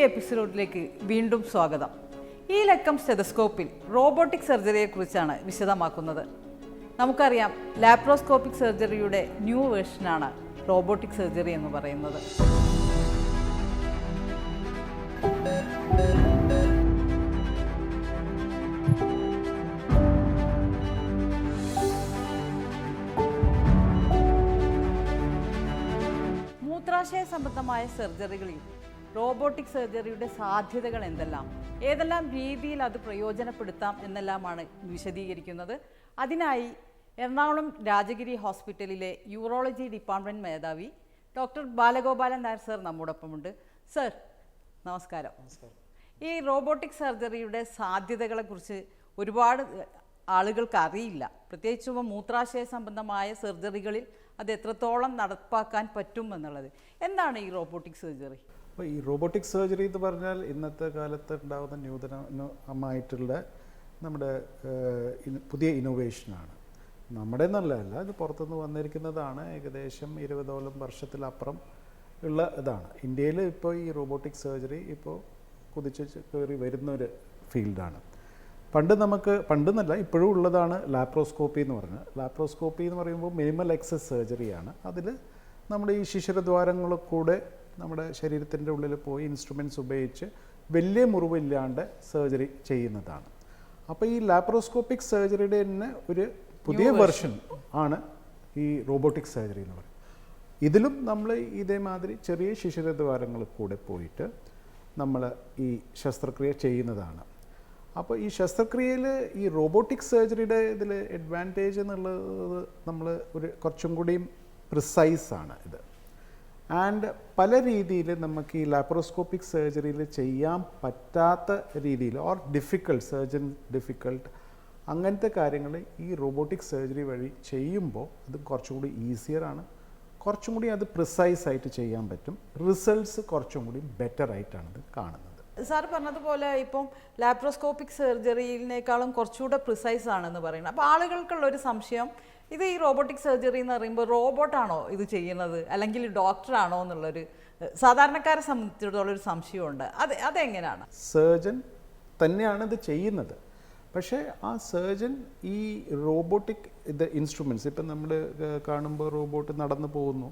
എപ്പിസോഡിലേക്ക് വീണ്ടും സ്വാഗതം. ഈ ലക്കം സ്റ്റെതസ്കോപ്പിൽ റോബോട്ടിക് സർജറിയെക്കുറിച്ചാണ് വിശദമാക്കുന്നത്. നമുക്കറിയാം, ലാപ്രോസ്കോപ്പിക് സർജറിയുടെ ന്യൂ വേർഷനാണ് റോബോട്ടിക് സർജറി എന്ന് പറയുന്നത്. മൂത്രാശയ സംബന്ധമായ സർജറികളിൽ റോബോട്ടിക് സർജറിയുടെ സാധ്യതകൾ എന്തെല്ലാം, ഏതെല്ലാം രീതിയിൽ അത് പ്രയോജനപ്പെടുത്താം എന്നെല്ലാമാണ് വിശദീകരിക്കുന്നത്. അതിനായി എറണാകുളം രാജഗിരി ഹോസ്പിറ്റലിലെ യൂറോളജി ഡിപ്പാർട്ട്മെൻറ്റ് മേധാവി ഡോക്ടർ ബാലഗോപാലൻ നായർ സർ നമ്മോടൊപ്പമുണ്ട്. സർ, നമസ്കാരം. ഈ റോബോട്ടിക് സർജറിയുടെ സാധ്യതകളെക്കുറിച്ച് ഒരുപാട് ആളുകൾക്ക് അറിയില്ല. പ്രത്യേകിച്ചും മൂത്രാശയ സംബന്ധമായ സർജറികളിൽ അത് എത്രത്തോളം നടപ്പാക്കാൻ പറ്റും എന്നുള്ളത്. എന്താണ് ഈ റോബോട്ടിക് സർജറി? അപ്പോൾ ഈ റോബോട്ടിക് സർജറി എന്ന് പറഞ്ഞാൽ ഇന്നത്തെ കാലത്ത് ഉണ്ടാകുന്ന നൂതനമായിട്ടുള്ള നമ്മുടെ പുതിയ ഇന്നോവേഷനാണ്. നമ്മുടെ നല്ലതല്ല, ഇത് പുറത്തുനിന്ന് വന്നിരിക്കുന്നതാണ്. ഏകദേശം 20ഓളം വർഷത്തിലപ്പുറം ഉള്ള ഇതാണ്. ഇന്ത്യയിൽ ഇപ്പോൾ ഈ റോബോട്ടിക് സർജറി ഇപ്പോൾ കുതിച്ച് കയറി വരുന്നൊരു ഫീൽഡാണ്. പണ്ടെന്നല്ല ഇപ്പോഴും ഉള്ളതാണ് ലാപ്രോസ്കോപ്പി എന്ന് പറഞ്ഞാൽ. ലാപ്രോസ്കോപ്പി എന്ന് പറയുമ്പോൾ മിനിമൽ എക്സസ് സർജറിയാണ്. അതിൽ നമ്മുടെ ഈ ശിശിരദ്വാരങ്ങളിൽ കൂടെ നമ്മുടെ ശരീരത്തിൻ്റെ ഉള്ളിൽ പോയി ഇൻസ്ട്രുമെൻറ്റ്സ് ഉപയോഗിച്ച് വലിയ മുറിവില്ലാണ്ട് സർജറി ചെയ്യുന്നതാണ്. അപ്പോൾ ഈ ലാപ്രോസ്കോപ്പിക് സർജറിയുടെ തന്നെ ഒരു പുതിയ വെർഷൻ ആണ് ഈ റോബോട്ടിക് സർജറി എന്ന് പറയുന്നത്. ഇതിലും നമ്മൾ ഇതേമാതിരി ചെറിയ ശിശിരദ്വാരങ്ങളിൽ കൂടെ പോയിട്ട് നമ്മൾ ഈ ശസ്ത്രക്രിയ ചെയ്യുന്നതാണ്. അപ്പോൾ ഈ ശസ്ത്രക്രിയയിൽ ഈ റോബോട്ടിക് സർജറിയുടെ ഇതിൽ അഡ്വാൻറ്റേജ് എന്നുള്ളത് നമ്മൾ കുറച്ചും കൂടിയും പ്രിസൈസാണ് ഇത്. ആൻഡ് പല രീതിയിൽ നമുക്ക് ഈ ലാപ്രോസ്കോപ്പിക് സർജറിയിൽ ചെയ്യാൻ പറ്റാത്ത രീതിയിൽ ഓർ ഡിഫിക്കൾട്ട് അങ്ങനത്തെ കാര്യങ്ങൾ ഈ റോബോട്ടിക് സർജറി വഴി ചെയ്യുമ്പോൾ അത് കുറച്ചും കൂടി ഈസിയറാണ്. കുറച്ചും കൂടി അത് പ്രിസൈസായിട്ട് ചെയ്യാൻ പറ്റും. റിസൾട്ട്സ് കുറച്ചും കൂടി ബെറ്റർ ആയിട്ടാണ് ഇത് കാണുന്നത്. സാർ പറഞ്ഞതുപോലെ ഇപ്പം ലാപ്രോസ്കോപ്പിക് സർജറിയിനേക്കാളും കുറച്ചുകൂടെ പ്രിസൈസ് ആണെന്ന് പറയുന്നത്. അപ്പോൾ ആളുകൾക്കുള്ളൊരു സംശയം, ഇത് ഈ റോബോട്ടിക് സർജറി എന്ന് പറയുമ്പോൾ റോബോട്ടാണോ ഇത് ചെയ്യുന്നത് അല്ലെങ്കിൽ ഡോക്ടറാണോ എന്നുള്ളൊരു സാധാരണക്കാരെ സംബന്ധിച്ചിടത്തോളം ഒരു സംശയമുണ്ട്. അതെങ്ങനെയാണ്? സർജൻ തന്നെയാണ് ഇത് ചെയ്യുന്നത്. പക്ഷേ ആ സർജൻ ഈ റോബോട്ടിക് ഇൻസ്ട്രുമെൻറ്റ്സ് ഇപ്പം നമ്മൾ കാണുമ്പോൾ റോബോട്ട് നടന്നു പോകുന്നു,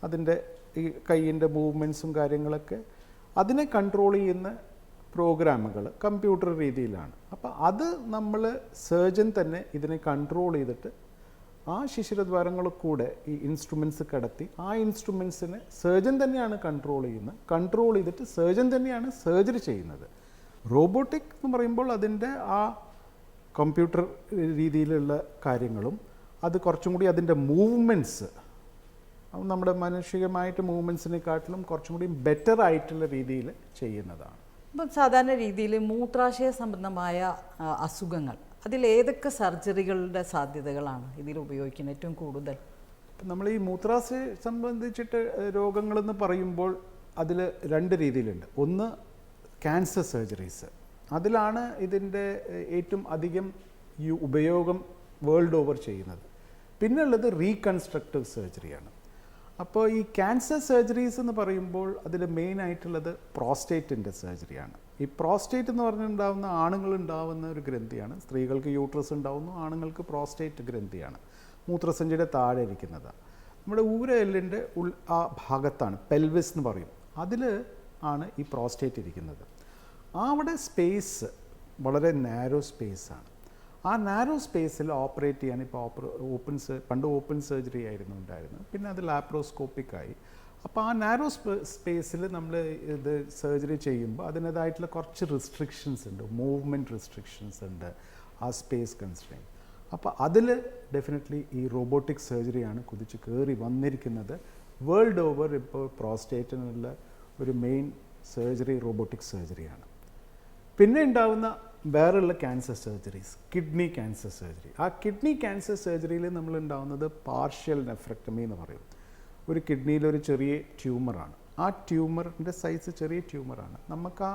അതിൻ്റെ ഈ കൈയിൻ്റെ മൂവ്മെൻറ്റ്സും കാര്യങ്ങളൊക്കെ അതിനെ കൺട്രോൾ ചെയ്യുന്ന പ്രോഗ്രാമുകൾ കമ്പ്യൂട്ടർ രീതിയിലാണ്. അപ്പോൾ അത് നമ്മൾ സർജൻ തന്നെ ഇതിനെ കൺട്രോൾ ചെയ്തിട്ട് ആ ശിശിരദ്വാരങ്ങളിൽ കൂടെ ഈ ഇൻസ്ട്രുമെൻറ്റ്സ് കടത്തി ആ ഇൻസ്ട്രുമെൻറ്റ്സിനെ സർജൻ തന്നെയാണ് കൺട്രോൾ ചെയ്തിട്ട് സർജൻ തന്നെയാണ് സർജറി ചെയ്യുന്നത്. റോബോട്ടിക് എന്ന് പറയുമ്പോൾ അതിൻ്റെ ആ കമ്പ്യൂട്ടർ രീതിയിലുള്ള കാര്യങ്ങളും അത് കുറച്ചും കൂടി അതിൻ്റെ മൂവ്മെൻറ്റ്സ് നമ്മുടെ മാനുഷികമായിട്ട് മൂവ്മെൻറ്റ്സിനെക്കാട്ടിലും കുറച്ചും കൂടി ബെറ്റർ ആയിട്ടുള്ള രീതിയിൽ ചെയ്യുന്നതാണ്. ഇപ്പം സാധാരണ രീതിയിൽ മൂത്രാശയ സംബന്ധമായ അസുഖങ്ങൾ, അതിലേതൊക്കെ സർജറികളുടെ സാധ്യതകളാണ് ഇതിൽ ഉപയോഗിക്കുന്നത് ഏറ്റവും കൂടുതൽ? ഇപ്പം നമ്മൾ ഈ മൂത്രാശയ സംബന്ധിച്ചിട്ട് രോഗങ്ങളെന്ന് പറയുമ്പോൾ അതിൽ രണ്ട് രീതിയിലുണ്ട്. ഒന്ന് ക്യാൻസർ സർജറീസ്, അതിലാണ് ഇതിൻ്റെ ഏറ്റവും അധികം ഈ ഉപയോഗം വേൾഡ് ഓവർ ചെയ്യുന്നത്. പിന്നെ ഉള്ളത് റീകൺസ്ട്രക്റ്റീവ് സർജറിയാണ്. അപ്പോൾ ഈ ക്യാൻസർ സർജറീസ് എന്ന് പറയുമ്പോൾ അതിൽ മെയിൻ ആയിട്ടുള്ളത് പ്രോസ്റ്റേറ്റിൻ്റെ സർജറിയാണ്. ഈ പ്രോസ്റ്റേറ്റ് എന്ന് പറഞ്ഞിട്ടുണ്ടാവുന്ന ആണുങ്ങളുണ്ടാവുന്ന ഒരു ഗ്രന്ഥിയാണ്. സ്ത്രീകൾക്ക് യൂട്രസ് ഉണ്ടാവുന്നു, ആണുങ്ങൾക്ക് പ്രോസ്റ്റേറ്റ് ഗ്രന്ഥിയാണ്. മൂത്രസഞ്ചിയുടെ താഴെ ഇരിക്കുന്നത് നമ്മുടെ ഊരയെല്ലിൻ്റെ ആ ഭാഗത്താണ്, പെൽവിസ് എന്ന് പറയും. അതിൽ ആണ് ഈ പ്രോസ്റ്റേറ്റ് ഇരിക്കുന്നത്. അവിടെ സ്പേസ് വളരെ നാരോ സ്പേസാണ്. ആ നാരോ സ്പേസിൽ ഓപ്പറേറ്റ് ചെയ്യാൻ ഇപ്പോൾ പണ്ട് ഓപ്പൺ സർജറി ആയിരുന്നു ഉണ്ടായിരുന്നത്, പിന്നെ അത് ലാപ്രോസ്കോപ്പിക്കായി. അപ്പോൾ ആ നാരോ സ്പേസിൽ നമ്മൾ ഇത് സർജറി ചെയ്യുമ്പോൾ അതിൻ്റേതായിട്ടുള്ള കുറച്ച് റെസ്ട്രിക്ഷൻസ് ഉണ്ട്, മൂവ്മെൻറ്റ് റെസ്ട്രിക്ഷൻസ് ഉണ്ട്, ആ സ്പേസ് കൺസ്ട്രെയിൻ. അപ്പോൾ അതിൽ ഡെഫിനറ്റ്ലി ഈ റോബോട്ടിക് സർജറിയാണ് കുതിച്ച് കയറി വന്നിരിക്കുന്നത്. വേൾഡ് ഓവർ ഇപ്പോൾ പ്രോസ്റ്റേറ്റിനുള്ള ഒരു മെയിൻ സർജറി റോബോട്ടിക് സർജറിയാണ്. പിന്നെ ഉണ്ടാവുന്ന വേറെയുള്ള cancer surgeries, kidney cancer surgery. ആ കിഡ്നി ക്യാൻസർ സർജറിയിൽ നമ്മൾ ഉണ്ടാവുന്നത് പാർഷ്യൽ നെഫ്രക്ടമി എന്ന് പറയും. ഒരു കിഡ്നിയിലൊരു ചെറിയ ട്യൂമറാണ്. ആ ട്യൂമറിൻ്റെ സൈസ് ചെറിയ ട്യൂമറാണ്. നമുക്ക് ആ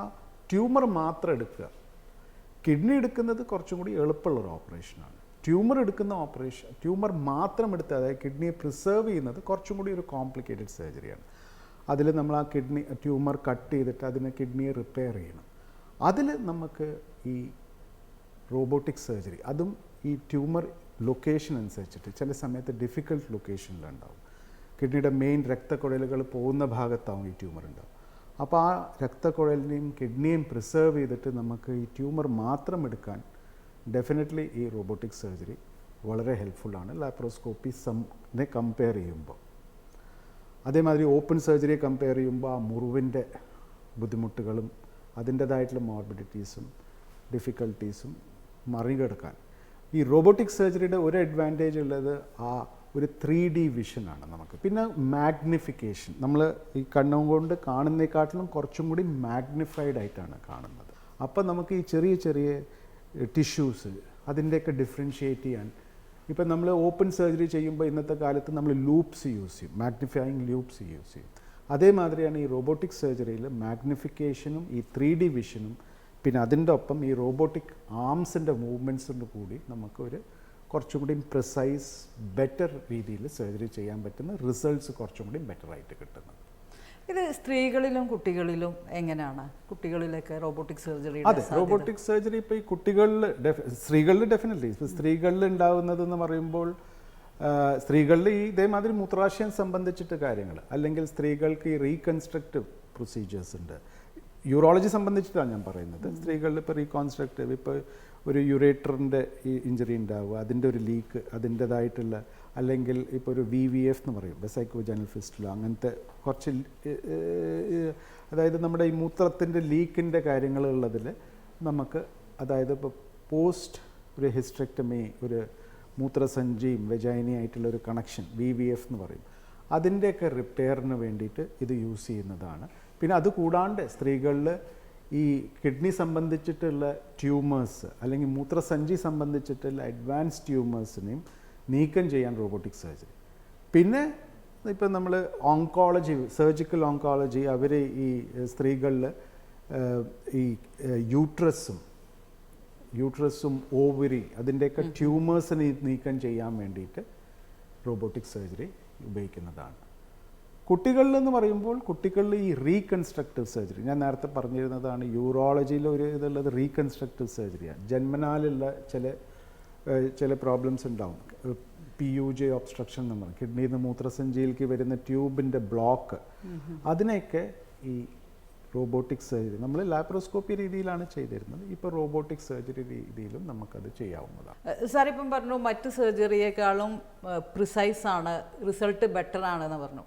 ട്യൂമർ മാത്രം എടുക്കുക. കിഡ്നി എടുക്കുന്നത് കുറച്ചും കൂടി എളുപ്പമുള്ളൊരു ഓപ്പറേഷനാണ്. ട്യൂമർ മാത്രം എടുത്ത്, അതായത് കിഡ്നിയെ പ്രിസർവ് ചെയ്യുന്നത് കുറച്ചും കൂടി ഒരു കോംപ്ലിക്കേറ്റഡ് സർജറിയാണ്. അതിൽ നമ്മൾ ആ കിഡ്നി ട്യൂമർ കട്ട് ചെയ്തിട്ട് അതിനെ കിഡ്നിയെ റിപ്പയർ ചെയ്യണം. അതിൽ നമുക്ക് ഈ റോബോട്ടിക് സർജറി, അതും ഈ ട്യൂമർ ലൊക്കേഷൻ അനുസരിച്ചിട്ട് ചില സമയത്ത് ഡിഫിക്കൽട്ട് ലൊക്കേഷനിലുണ്ടാവും. കിഡ്നിയുടെ മെയിൻ രക്തക്കുഴലുകൾ പോകുന്ന ഭാഗത്താവും ഈ ട്യൂമർ ഉണ്ടാവും. അപ്പോൾ ആ രക്തക്കുഴലിനെയും കിഡ്നിയെയും പ്രിസർവ് ചെയ്തിട്ട് നമുക്ക് ഈ ട്യൂമർ മാത്രം എടുക്കാൻ ഡെഫിനറ്റ്ലി ഈ റോബോട്ടിക് സർജറി വളരെ ഹെൽപ്ഫുള്ളാണ് ലാപ്രോസ്കോപ്പിനെ കമ്പയർ ചെയ്യുമ്പോൾ. അതേമാതിരി ഓപ്പൺ സർജറിയെ കമ്പയർ ചെയ്യുമ്പോൾ ആ മുറിവിൻ്റെ ബുദ്ധിമുട്ടുകളും അതിൻ്റേതായിട്ടുള്ള മോർബിഡിറ്റീസും ഡിഫിക്കൽട്ടീസും മറികടക്കാൻ ഈ റോബോട്ടിക് സർജറിയുടെ ഒരു അഡ്വാൻറ്റേജ് ഉള്ളത് ആ ഒരു 3D വിഷനാണ് നമുക്ക്. പിന്നെ മാഗ്നിഫിക്കേഷൻ, നമ്മൾ ഈ കണ്ണും കൊണ്ട് കാണുന്നതിനെക്കാട്ടിലും കുറച്ചും കൂടി മാഗ്നിഫൈഡ് ആയിട്ടാണ് കാണുന്നത്. അപ്പം നമുക്ക് ഈ ചെറിയ ചെറിയ ടിഷ്യൂസ് അതിൻ്റെയൊക്കെ ഡിഫറൻഷ്യേറ്റ് ചെയ്യാൻ, ഇപ്പം നമ്മൾ ഓപ്പൺ സർജറി ചെയ്യുമ്പോൾ ഇന്നത്തെ കാലത്ത് നമ്മൾ ലൂപ്സ് യൂസ് ചെയ്യും, മാഗ്നിഫൈയിങ് ലൂപ്സ് യൂസ് ചെയ്യും. അതേമാതിരിയാണ് ഈ റോബോട്ടിക് സർജറിയിൽ മാഗ്നിഫിക്കേഷനും ഈ 3D വിഷനും പിന്നെ അതിൻ്റെ ഒപ്പം ഈ റോബോട്ടിക് ആംസിൻ്റെ മൂവ്മെൻറ്റ്സിൻ്റെ കൂടി നമുക്കൊരു കുറച്ചും കൂടി പ്രിസൈസ് ബെറ്റർ രീതിയിൽ സർജറി ചെയ്യാൻ പറ്റുന്ന റിസൾട്ട്സ് കുറച്ചും കൂടി ബെറ്റർ ആയിട്ട് കിട്ടുന്നത്. ഇത് സ്ത്രീകളിലും കുട്ടികളിലും എങ്ങനെയാണ്? കുട്ടികളിലൊക്കെ റോബോട്ടിക് സർജറി? അതെ, റോബോട്ടിക് സർജറി ഇപ്പോൾ ഈ കുട്ടികളിൽ സ്ത്രീകളിൽ ഡെഫിനറ്റ്ലി ഇപ്പോൾ സ്ത്രീകളിൽ ഉണ്ടാകുന്നതെന്ന് പറയുമ്പോൾ സ്ത്രീകളിൽ ഈ ഇതേമാതിരി മൂത്രാശയം സംബന്ധിച്ചിട്ട് കാര്യങ്ങൾ, അല്ലെങ്കിൽ സ്ത്രീകൾക്ക് ഈ റീകൺസ്ട്രക്റ്റീവ് പ്രൊസീജിയേഴ്സ് ഉണ്ട്. യൂറോളജി സംബന്ധിച്ചിട്ടാണ് ഞാൻ പറയുന്നത്. സ്ത്രീകളിൽ ഇപ്പോൾ റീകൺസ്ട്രക്റ്റീവ്, ഇപ്പോൾ ഒരു യുറേറ്ററിൻ്റെ ഈ ഇഞ്ചറി ഉണ്ടാവുക, അതിൻ്റെ ഒരു ലീക്ക്, അതിൻ്റേതായിട്ടുള്ള, അല്ലെങ്കിൽ ഇപ്പോൾ ഒരു VVF എന്ന് പറയും, വെസൈക്കോജനൽ ഫിസ്റ്റുല, അങ്ങനത്തെ കുറച്ച് അതായത് നമ്മുടെ ഈ മൂത്രത്തിൻ്റെ ലീക്കിൻ്റെ കാര്യങ്ങളുള്ളതിൽ നമുക്ക്, അതായത് ഇപ്പോൾ പോസ്റ്റ് ഒരു ഹിസ്റ്ററക്ടമി, ഒരു മൂത്രസഞ്ചിയും വെജൈനയായിട്ടുള്ള ഒരു കണക്ഷൻ VVF എന്ന് പറയും, അതിൻ്റെയൊക്കെ റിപ്പയറിന് വേണ്ടിയിട്ട് ഇത് യൂസ് ചെയ്യുന്നതാണ്. പിന്നെ അതുകൂടാണ്ട് സ്ത്രീകളിൽ ഈ കിഡ്നി സംബന്ധിച്ചിട്ടുള്ള ട്യൂമേഴ്സ് അല്ലെങ്കിൽ മൂത്രസഞ്ചി സംബന്ധിച്ചിട്ടുള്ള അഡ്വാൻസ് ട്യൂമേഴ്സിനെയും നീക്കം ചെയ്യാൻ റോബോട്ടിക് സർജറി. പിന്നെ ഇപ്പം നമ്മൾ ഓങ്കോളജി, സർജിക്കൽ ഓങ്കോളജി, അവർ ഈ സ്ത്രീകളിൽ ഈ യൂട്രസും ഓവറി അതിൻ്റെയൊക്കെ ട്യൂമേഴ്സിനെ നീക്കം ചെയ്യാൻ വേണ്ടിയിട്ട് റോബോട്ടിക് സർജറി ഉപയോഗിക്കുന്നതാണ്. കുട്ടികളിലെന്ന് പറയുമ്പോൾ കുട്ടികളിൽ ഈ റീകൺസ്ട്രക്റ്റീവ് സർജറി, ഞാൻ നേരത്തെ പറഞ്ഞിരുന്നതാണ്, യൂറോളജിയിൽ ഒരു ഇതുള്ളത് റീകൺസ്ട്രക്റ്റീവ് സർജറിയാണ്. ജന്മനാലുള്ള ചില പ്രോബ്ലംസ് ഉണ്ടാവും. PUJ ഒബ്സ്ട്രക്ഷൻ എന്ന് പറയും, കിഡ്നിയിൽ നിന്ന് മൂത്രസഞ്ചിയിലേക്ക് വരുന്ന ട്യൂബിൻ്റെ ബ്ലോക്ക്, അതിനെയൊക്കെ ഈ റോബോട്ടിക് സർജറി, നമ്മൾ ലാപ്രോസ്കോപ്പി രീതിയിലാണ് ചെയ്തിരുന്നത്, ഇപ്പോൾ റോബോട്ടിക് സർജറി രീതിയിലും നമുക്കത് ചെയ്യാവുന്നതാണ്. സാർ ഇപ്പം പറഞ്ഞു മറ്റ് സർജറിയേക്കാളും പ്രിസൈസ് ആണ്, റിസൾട്ട് ബെറ്റർ ആണെന്ന് പറഞ്ഞു.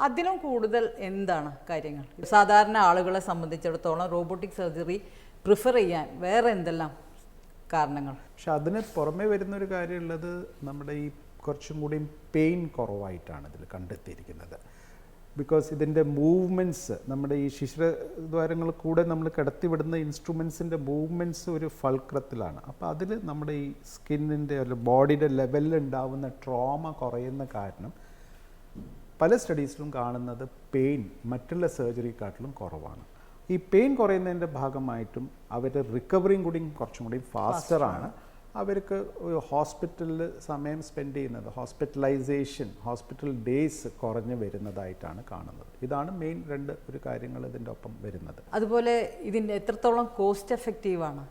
അതിനും കൂടുതൽ എന്താണ് കാര്യങ്ങൾ? സാധാരണ ആളുകളെ സംബന്ധിച്ചിടത്തോളം റോബോട്ടിക് സർജറി പ്രിഫർ ചെയ്യാൻ വേറെ എന്തെല്ലാം കാരണങ്ങൾ? പക്ഷെ അതിന് പുറമേ വരുന്നൊരു കാര്യമുള്ളത്, നമ്മുടെ ഈ കുറച്ചും കൂടി പെയിൻ കുറവായിട്ടാണ് ഇതിൽ കണ്ടെത്തിയിരിക്കുന്നത്. ബിക്കോസ് ഇതിൻ്റെ മൂവ്മെൻറ്റ്സ്, നമ്മുടെ ഈ ശിശുദ്വാരങ്ങളിൽ കൂടെ നമ്മൾ കിടത്തിവിടുന്ന ഇൻസ്ട്രുമെൻസിൻ്റെ മൂവ്മെൻറ്റ്സ് ഒരു ഫൾക്രത്തിലാണ്. അപ്പോൾ അതിൽ നമ്മുടെ ഈ സ്കിന്നിൻ്റെ അല്ല ബോഡിയുടെ ലെവലിൽ ഉണ്ടാവുന്ന ട്രോമ കുറയുന്ന കാരണം പല സ്റ്റഡീസിലും കാണുന്നത് പെയിൻ മറ്റുള്ള സർജറിക്കാട്ടിലും കുറവാണ്. ഈ പെയിൻ കുറയുന്നതിൻ്റെ ഭാഗമായിട്ടും അവരുടെ റിക്കവറിയും കൂടി കുറച്ചും കൂടി ഫാസ്റ്ററാണ്. അവർക്ക് ഹോസ്പിറ്റലിൽ സമയം സ്പെൻഡ് ചെയ്യുന്നത്, ഹോസ്പിറ്റൽ ഡേയ്സ് കുറഞ്ഞു വരുന്നതായിട്ടാണ് കാണുന്നത്. ഇതാണ് മെയിൻ ഒരു കാര്യങ്ങൾ ഇതിൻ്റെ ഒപ്പം വരുന്നത്. അതുപോലെ ഇതിൻ്റെ എത്രത്തോളം കോസ്റ്റ് എഫക്റ്റീവാണ്?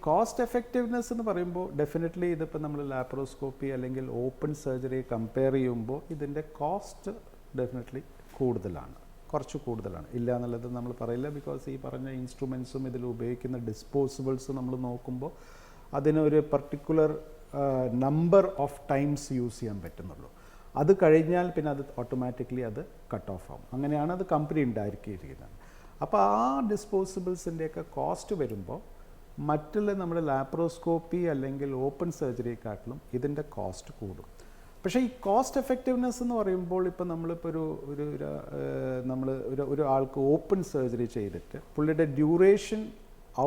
കോസ്റ്റ് എഫക്റ്റീവ്നെസ് എന്ന് പറയുമ്പോൾ ഡെഫിനറ്റ്ലി ഇതിപ്പോൾ നമ്മൾ ലാപ്രോസ്കോപ്പി അല്ലെങ്കിൽ ഓപ്പൺ സർജറി കമ്പയർ ചെയ്യുമ്പോൾ ഇതിൻ്റെ കോസ്റ്റ് ഡെഫിനറ്റ്ലി കുറച്ച് കൂടുതലാണ്. ഇല്ല എന്നുള്ളത് നമ്മൾ പറയില്ല. ബിക്കോസ് ഈ പറഞ്ഞ ഇൻസ്ട്രുമെൻസും ഇതിൽ ഉപയോഗിക്കുന്ന ഡിസ്പോസിബിൾസ് നമ്മൾ നോക്കുമ്പോൾ അതിനൊരു particular number of times use ചെയ്യാൻ പറ്റുന്നുള്ളൂ. അത് കഴിഞ്ഞാൽ പിന്നെ അത് ഓട്ടോമാറ്റിക്കലി അത് കട്ട് ഓഫ് ആവും. അങ്ങനെയാണ് അത് കമ്പനി ഉണ്ടാക്കിയിരിക്കുന്നത്. അപ്പോൾ ആ ഡിസ്പോസിബിൾസിൻ്റെയൊക്കെ കോസ്റ്റ് വരുമ്പോൾ മറ്റുള്ള നമ്മുടെ ലാപ്രോസ്കോപ്പി അല്ലെങ്കിൽ ഓപ്പൺ സർജറിയെക്കാട്ടിലും ഇതിൻ്റെ കോസ്റ്റ് കൂടും. പക്ഷേ ഈ കോസ്റ്റ് എഫക്റ്റീവ്നെസ് എന്ന് പറയുമ്പോൾ ഇപ്പോൾ നമ്മളിപ്പോൾ ഒരു ആൾക്ക് ഓപ്പൺ സർജറി ചെയ്തിട്ട് പുള്ളിയുടെ ഡ്യൂറേഷൻ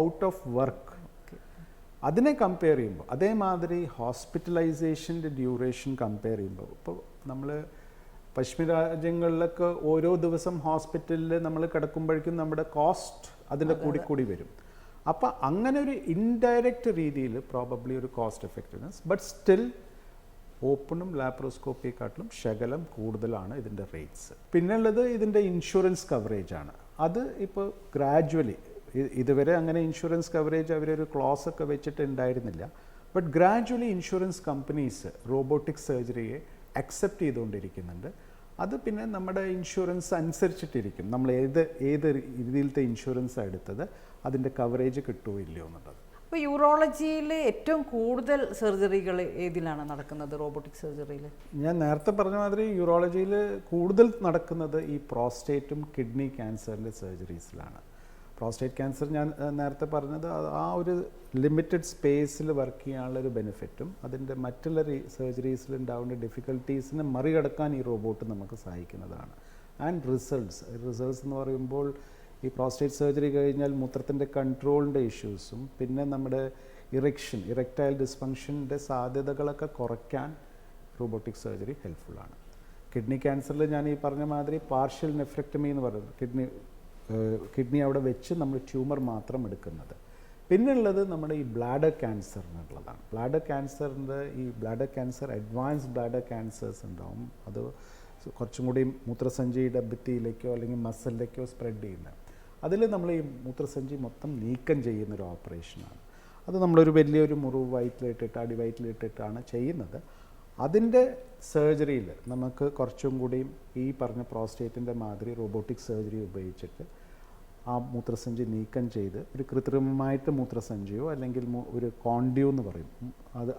ഔട്ട് ഓഫ് വർക്ക് അതിനെ കമ്പയർ ചെയ്യുമ്പോൾ, അതേമാതിരി ഹോസ്പിറ്റലൈസേഷൻ്റെ ഡ്യൂറേഷൻ കമ്പയർ ചെയ്യുമ്പോൾ, ഇപ്പോൾ നമ്മൾ പശ്ചിമ രാജ്യങ്ങളിലൊക്കെ ഓരോ ദിവസം ഹോസ്പിറ്റലിൽ നമ്മൾ കിടക്കുമ്പോഴേക്കും നമ്മുടെ കോസ്റ്റ് അതിൻ്റെ കൂടി വരും. അപ്പോൾ അങ്ങനെ ഒരു ഇൻഡയറക്റ്റ് രീതിയിൽ പ്രോബബ്ലി ഒരു കോസ്റ്റ് എഫക്റ്റീവ്നെസ്, ബട്ട് സ്റ്റിൽ ഓപ്പണും ലാപ്രോസ്കോപ്പിയെക്കാട്ടിലും ശകലം കൂടുതലാണ് ഇതിൻ്റെ റേറ്റ്സ്. പിന്നുള്ളത് ഇതിൻ്റെ ഇൻഷുറൻസ് കവറേജ് ആണ്. അത് ഇപ്പോൾ ഗ്രാജ്വലി, ഇതുവരെ അങ്ങനെ ഇൻഷുറൻസ് കവറേജ് അവരൊരു ക്ലോസ് ഒക്കെ വെച്ചിട്ട് ഉണ്ടായിരുന്നില്ല. But gradually insurance companies robotic സർജറിയെ അക്സെപ്റ്റ് ചെയ്തുകൊണ്ടിരിക്കുന്നുണ്ട്. അത് പിന്നെ നമ്മുടെ ഇൻഷുറൻസ് അനുസരിച്ചിട്ടിരിക്കും, നമ്മൾ ഏത് രീതിയിലത്തെ ഇൻഷുറൻസ് എടുത്തത്, അതിൻ്റെ കവറേജ് കിട്ടുമോ ഇല്ലയോ എന്നുള്ളത്. അപ്പോൾ യൂറോളജിയിൽ ഏറ്റവും കൂടുതൽ സർജറികൾ ഏതിലാണ് നടക്കുന്നത് റോബോട്ടിക് സർജറിയിൽ? ഞാൻ നേരത്തെ പറഞ്ഞ മാതിരി യൂറോളജിയിൽ കൂടുതൽ നടക്കുന്നത് ഈ പ്രോസ്റ്റേറ്റും കിഡ്നി ക്യാൻസറിൻ്റെ സർജറീസിലാണ്. പ്രോസ്റ്റേറ്റ് ക്യാൻസർ ഞാൻ നേരത്തെ പറഞ്ഞത് ആ ഒരു ലിമിറ്റഡ് സ്പേസിൽ വർക്ക് ചെയ്യാനുള്ളൊരു ബെനിഫിറ്റും അതിൻ്റെ മറ്റുള്ള സർജറീസിൽ ഉണ്ടാവുന്ന ഡിഫിക്കൽട്ടീസിനെ മറികടക്കാൻ ഈ റോബോട്ട് നമുക്ക് സഹായിക്കുന്നതാണ്. ആൻഡ് റിസൾട്ട്സ് എന്ന് പറയുമ്പോൾ ഈ പ്രോസ്റ്റേറ്റ് സർജറി കഴിഞ്ഞാൽ മൂത്രത്തിൻ്റെ കൺട്രോളിൻ്റെ ഇഷ്യൂസും പിന്നെ നമ്മുടെ ഇറക്ടൈൽ ഡിസ്ഫങ്ഷൻ്റെ സാധ്യതകളൊക്കെ കുറയ്ക്കാൻ റോബോട്ടിക് സർജറി ഹെൽപ്ഫുള്ളാണ്. കിഡ്നി ക്യാൻസറിൽ ഞാൻ ഈ പറഞ്ഞ മാതിരി പാർഷ്യൽ നെഫ്രെക്ടമി എന്ന് പറയുന്നത് കിഡ്നി അവിടെ വെച്ച് നമ്മൾ ട്യൂമർ മാത്രം എടുക്കുന്നത്. പിന്നുള്ളത് നമ്മുടെ ഈ ബ്ലാഡർ ക്യാൻസർ എന്നുള്ളതാണ്. Bladder cancer advanced bladder cancers ഉണ്ടാവും. അത് കുറച്ചും കൂടി മൂത്രസഞ്ചിയുടെ ഭിത്തിയിലേക്കോ അല്ലെങ്കിൽ മസിലിലേക്കോ സ്പ്രെഡ് ചെയ്യുന്നത്. അതിൽ നമ്മൾ ഈ മൂത്രസഞ്ചി മൊത്തം നീക്കം ചെയ്യുന്നൊരു ഓപ്പറേഷനാണ്. അത് നമ്മളൊരു വലിയൊരു മുറിവ് വയറ്റിലിട്ടിട്ട് അടിവയറ്റിലിട്ടിട്ടാണ് ചെയ്യുന്നത്. അതിൻ്റെ സർജറിയിൽ നമുക്ക് കുറച്ചും കൂടിയും ഈ പറഞ്ഞ പ്രോസ്റ്റേറ്റിൻ്റെ മാതിരി റോബോട്ടിക് സർജറി ഉപയോഗിച്ചിട്ട് ആ മൂത്രസഞ്ചി നീക്കം ചെയ്ത് ഒരു കൃത്രിമമായിട്ട് മൂത്രസഞ്ചിയോ അല്ലെങ്കിൽ ഒരു കോണ്ടിയോ എന്ന് പറയും, അത്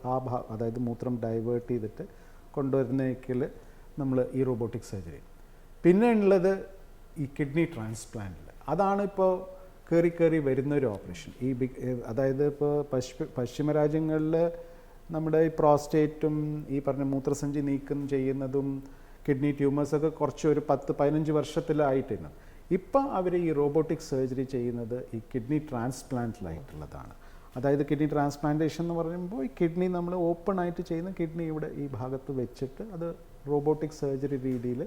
അതായത് മൂത്രം ഡൈവേർട്ട് ചെയ്തിട്ട് കൊണ്ടുവരുന്നതിൽ നമ്മൾ ഈ റോബോട്ടിക് സർജറി. പിന്നെ ഉള്ളത് ഈ കിഡ്നി ട്രാൻസ്പ്ലാന്റിൽ, അതാണ് ഇപ്പോൾ കയറി വരുന്നൊരു ഓപ്പറേഷൻ. അതായത് ഇപ്പോൾ പശ്ചിമ രാജ്യങ്ങളിൽ നമ്മുടെ ഈ പ്രോസ്റ്റേറ്റും ഈ പറഞ്ഞ മൂത്രസഞ്ചി നീക്കം ചെയ്യുന്നതും കിഡ്നി ട്യൂമേഴ്സൊക്കെ കുറച്ച് ഒരു 10-15 വർഷത്തിലായിട്ടാണ്. ഇപ്പം അവർ ഈ റോബോട്ടിക് സർജറി ചെയ്യുന്നത് ഈ കിഡ്നി ട്രാൻസ്പ്ലാന്റിലായിട്ടുള്ളതാണ്. അതായത് കിഡ്നി ട്രാൻസ്പ്ലാന്റേഷൻ എന്ന് പറയുമ്പോൾ ഈ കിഡ്നി നമ്മൾ ഓപ്പൺ ആയിട്ട് ചെയ്യുന്ന കിഡ്നി ഇവിടെ ഈ ഭാഗത്ത് വെച്ചിട്ട് അത് റോബോട്ടിക് സർജറി രീതിയിൽ